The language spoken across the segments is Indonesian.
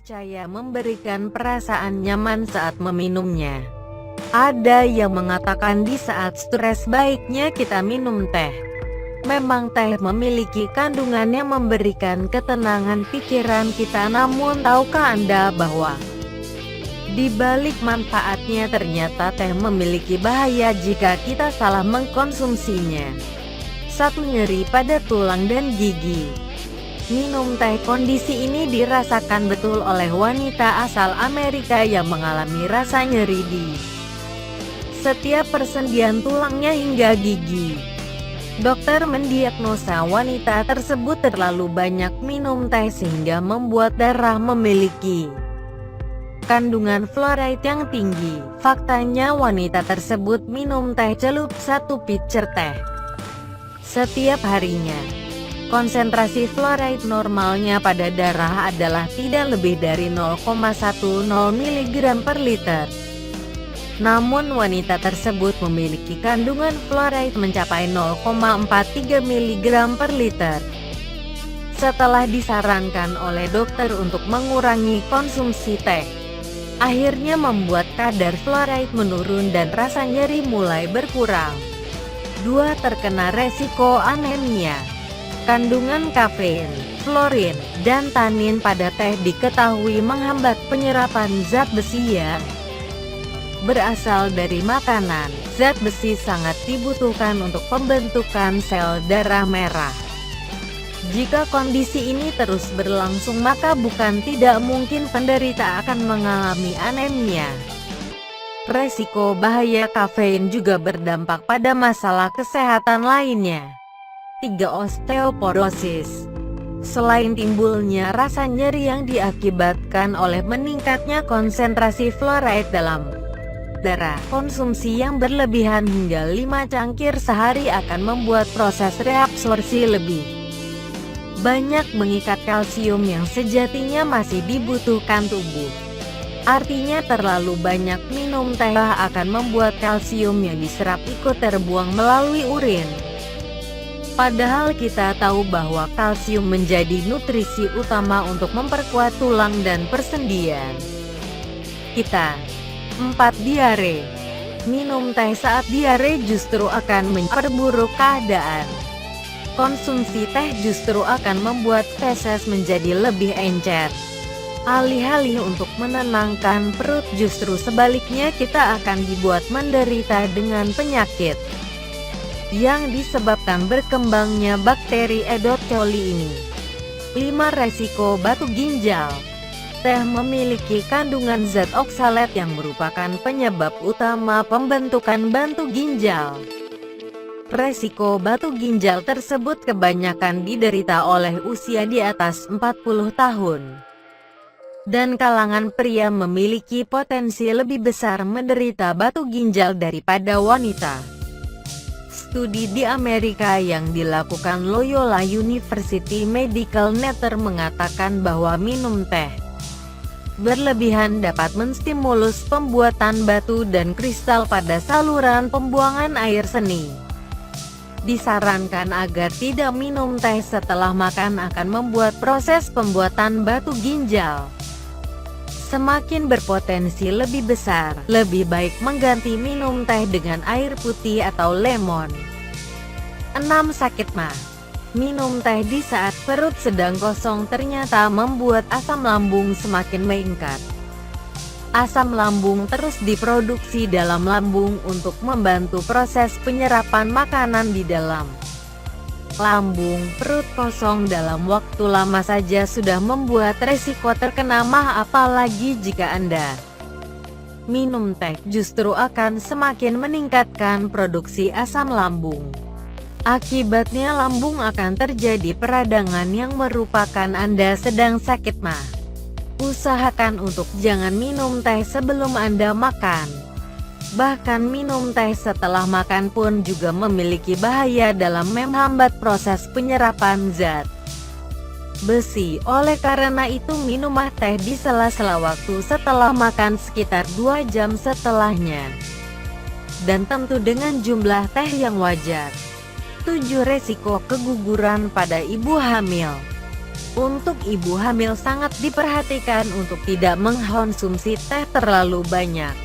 percaya memberikan perasaan nyaman saat meminumnya. Ada yang mengatakan di saat stres baiknya kita minum teh. Memang teh memiliki kandungan yang memberikan ketenangan pikiran kita, namun tahukah Anda bahwa di balik manfaatnya ternyata teh memiliki bahaya jika kita salah mengkonsumsinya. 1. Nyeri pada tulang dan gigi. Minum teh. Kondisi ini dirasakan betul oleh wanita asal Amerika yang mengalami rasa nyeri di setiap persendian tulangnya hingga gigi. Dokter mendiagnosa wanita tersebut terlalu banyak minum teh sehingga membuat darah memiliki kandungan fluoride yang tinggi. Faktanya wanita tersebut minum teh celup 1 pitcher teh setiap harinya. Konsentrasi fluoride normalnya pada darah adalah tidak lebih dari 0,10 mg per liter. Namun wanita tersebut memiliki kandungan fluoride mencapai 0,43 mg per liter. Setelah disarankan oleh dokter untuk mengurangi konsumsi teh, akhirnya membuat kadar fluoride menurun dan rasa nyeri mulai berkurang. 2. Terkena resiko anemia. Kandungan kafein, fluorin, dan tanin pada teh diketahui menghambat penyerapan zat besi yang berasal dari makanan. Zat besi sangat dibutuhkan untuk pembentukan sel darah merah. Jika kondisi ini terus berlangsung, maka bukan tidak mungkin penderita akan mengalami anemia. Resiko bahaya kafein juga berdampak pada masalah kesehatan lainnya. 3. Osteoporosis. Selain timbulnya rasa nyeri yang diakibatkan oleh meningkatnya konsentrasi fluoride dalam darah, konsumsi yang berlebihan hingga 5 cangkir sehari akan membuat proses reabsorpsi lebih banyak, mengikat kalsium yang sejatinya masih dibutuhkan tubuh. Artinya terlalu banyak minum teh akan membuat kalsium yang diserap ikut terbuang melalui urin. Padahal kita tahu bahwa kalsium menjadi nutrisi utama untuk memperkuat tulang dan persendian kita. 4. Diare. Minum teh saat diare justru akan memperburuk keadaan. Konsumsi teh justru akan membuat feses menjadi lebih encer. Alih-alih untuk menenangkan perut, justru sebaliknya kita akan dibuat menderita dengan penyakit yang disebabkan berkembangnya bakteri E. coli ini. 5. Resiko batu ginjal. Teh memiliki kandungan zat oksalat yang merupakan penyebab utama pembentukan batu ginjal. Resiko batu ginjal tersebut kebanyakan diderita oleh usia di atas 40 tahun. Dan kalangan pria memiliki potensi lebih besar menderita batu ginjal daripada wanita. Studi di Amerika yang dilakukan Loyola University Medical Center mengatakan bahwa minum teh berlebihan dapat menstimulus pembuatan batu dan kristal pada saluran pembuangan air seni. Disarankan agar tidak minum teh setelah makan akan membuat proses pembuatan batu ginjal semakin berpotensi lebih besar. Lebih baik mengganti minum teh dengan air putih atau lemon. 6. Sakit mah. Minum teh di saat perut sedang kosong ternyata membuat asam lambung semakin meningkat. Asam lambung terus diproduksi dalam lambung untuk membantu proses penyerapan makanan di dalam lambung. Perut kosong dalam waktu lama saja sudah membuat resiko terkena mah, apalagi jika Anda minum teh justru akan semakin meningkatkan produksi asam lambung. Akibatnya lambung akan terjadi peradangan yang merupakan Anda sedang sakit mah. Usahakan untuk jangan minum teh sebelum Anda makan. Bahkan minum teh setelah makan pun juga memiliki bahaya dalam menghambat proses penyerapan zat besi. Oleh karena itu minumlah teh di sela-sela waktu setelah makan sekitar 2 jam setelahnya. Dan tentu dengan jumlah teh yang wajar. 7. Resiko keguguran pada ibu hamil. Untuk ibu hamil sangat diperhatikan untuk tidak mengkonsumsi teh terlalu banyak.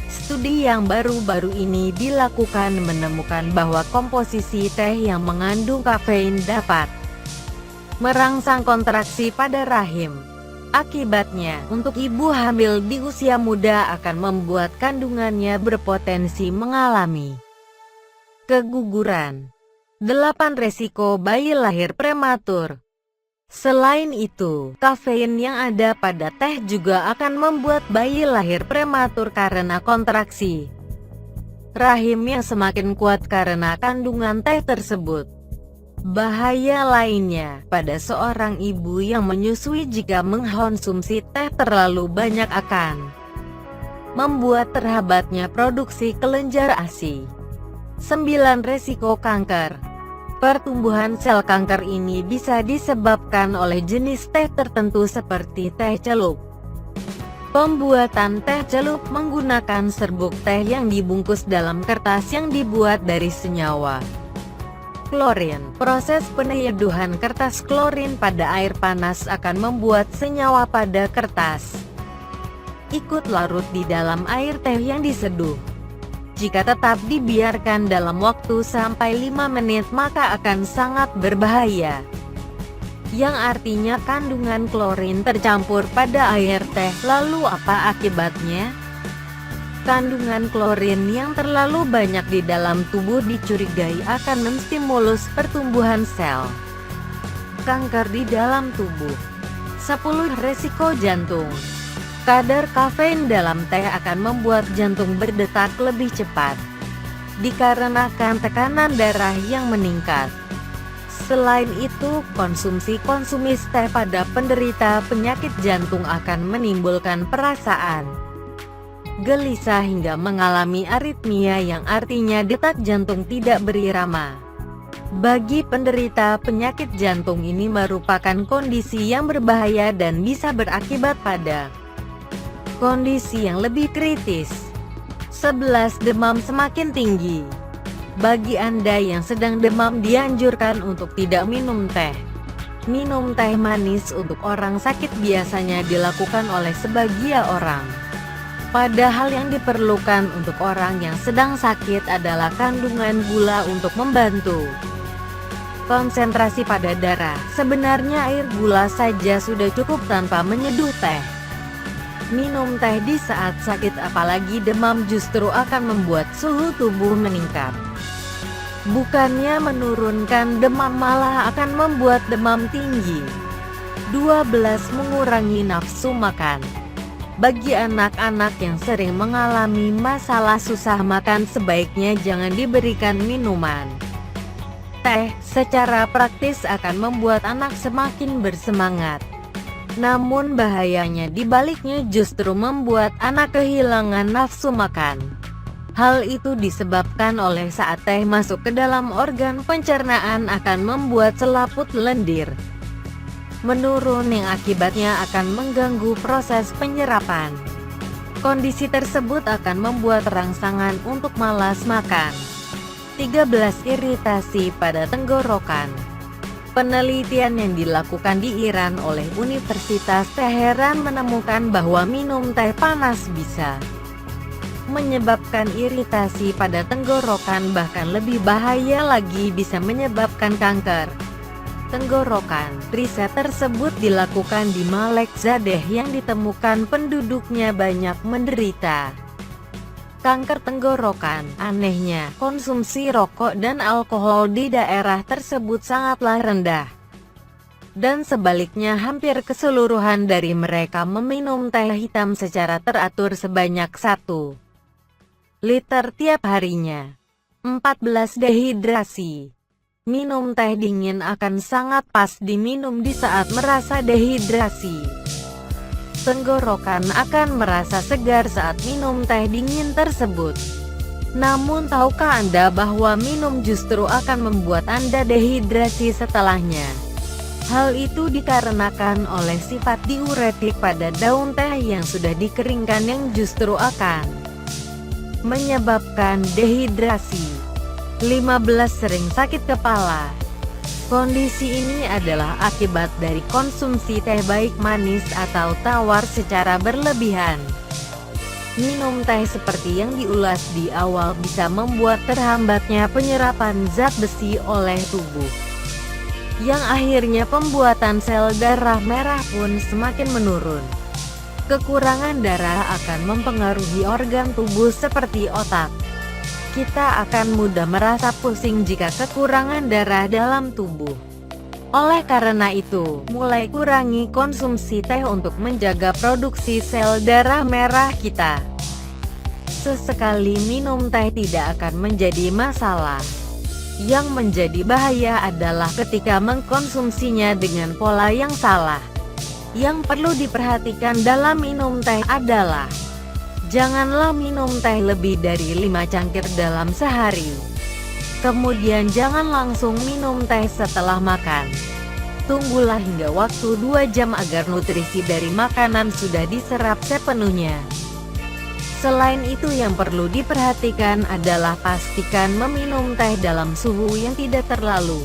Studi yang baru-baru ini dilakukan menemukan bahwa komposisi teh yang mengandung kafein dapat merangsang kontraksi pada rahim. Akibatnya, untuk ibu hamil di usia muda akan membuat kandungannya berpotensi mengalami keguguran. 8 resiko bayi lahir prematur. Selain itu, kafein yang ada pada teh juga akan membuat bayi lahir prematur karena kontraksi rahim yang semakin kuat karena kandungan teh tersebut. Bahaya lainnya, pada seorang ibu yang menyusui jika mengkonsumsi teh terlalu banyak akan membuat terhambatnya produksi kelenjar ASI. 9 resiko kanker. Pertumbuhan sel kanker ini bisa disebabkan oleh jenis teh tertentu seperti teh celup. Pembuatan teh celup menggunakan serbuk teh yang dibungkus dalam kertas yang dibuat dari senyawa klorin. Proses penyeduhan kertas klorin pada air panas akan membuat senyawa pada kertas ikut larut di dalam air teh yang diseduh. Jika tetap dibiarkan dalam waktu sampai 5 menit maka akan sangat berbahaya. Yang artinya kandungan klorin tercampur pada air teh. Lalu apa akibatnya? Kandungan klorin yang terlalu banyak di dalam tubuh dicurigai akan menstimulus pertumbuhan sel kanker di dalam tubuh. 10 resiko jantung. Kadar kafein dalam teh akan membuat jantung berdetak lebih cepat, dikarenakan tekanan darah yang meningkat. Selain itu, konsumsi teh pada penderita penyakit jantung akan menimbulkan perasaan gelisah hingga mengalami aritmia yang artinya detak jantung tidak berirama. Bagi penderita penyakit jantung ini merupakan kondisi yang berbahaya dan bisa berakibat pada kondisi yang lebih kritis. 11 demam semakin tinggi. Bagi Anda yang sedang demam dianjurkan untuk tidak minum teh. Minum teh manis untuk orang sakit biasanya dilakukan oleh sebagian orang. Padahal yang diperlukan untuk orang yang sedang sakit adalah kandungan gula untuk membantu konsentrasi pada darah. Sebenarnya air gula saja sudah cukup tanpa menyeduh teh. Minum teh di saat sakit apalagi demam justru akan membuat suhu tubuh meningkat. Bukannya menurunkan demam malah akan membuat demam tinggi. 12 mengurangi nafsu makan. Bagi anak-anak yang sering mengalami masalah susah makan sebaiknya jangan diberikan minuman teh. Secara praktis akan membuat anak semakin bersemangat. Namun bahayanya dibaliknya justru membuat anak kehilangan nafsu makan. Hal itu disebabkan oleh saat teh masuk ke dalam organ pencernaan akan membuat selaput lendir menurun yang akibatnya akan mengganggu proses penyerapan. Kondisi tersebut akan membuat rangsangan untuk malas makan. 13 iritasi pada tenggorokan. Penelitian yang dilakukan di Iran oleh Universitas Teheran menemukan bahwa minum teh panas bisa menyebabkan iritasi pada tenggorokan, bahkan lebih bahaya lagi bisa menyebabkan kanker tenggorokan. Riset tersebut dilakukan di Malek Zadeh yang ditemukan penduduknya banyak menderita kanker tenggorokan. Anehnya, konsumsi rokok dan alkohol di daerah tersebut sangatlah rendah. Dan sebaliknya hampir keseluruhan dari mereka meminum teh hitam secara teratur sebanyak 1 liter tiap harinya. 14 dehidrasi. Minum teh dingin akan sangat pas diminum di saat merasa dehidrasi. Tenggorokan akan merasa segar saat minum teh dingin tersebut. Namun tahukah Anda bahwa minum justru akan membuat Anda dehidrasi setelahnya? Hal itu dikarenakan oleh sifat diuretik pada daun teh yang sudah dikeringkan yang justru akan menyebabkan dehidrasi. 15 sering sakit kepala. Kondisi ini adalah akibat dari konsumsi teh baik manis atau tawar secara berlebihan. Minum teh seperti yang diulas di awal bisa membuat terhambatnya penyerapan zat besi oleh tubuh, yang akhirnya pembuatan sel darah merah pun semakin menurun. Kekurangan darah akan mempengaruhi organ tubuh seperti otak. Kita akan mudah merasa pusing jika kekurangan darah dalam tubuh. Oleh karena itu, mulai kurangi konsumsi teh untuk menjaga produksi sel darah merah kita. Sesekali minum teh tidak akan menjadi masalah. Yang menjadi bahaya adalah ketika mengkonsumsinya dengan pola yang salah. Yang perlu diperhatikan dalam minum teh adalah janganlah minum teh lebih dari 5 cangkir dalam sehari. Kemudian jangan langsung minum teh setelah makan. Tunggulah hingga waktu 2 jam agar nutrisi dari makanan sudah diserap sepenuhnya. Selain itu yang perlu diperhatikan adalah pastikan meminum teh dalam suhu yang tidak terlalu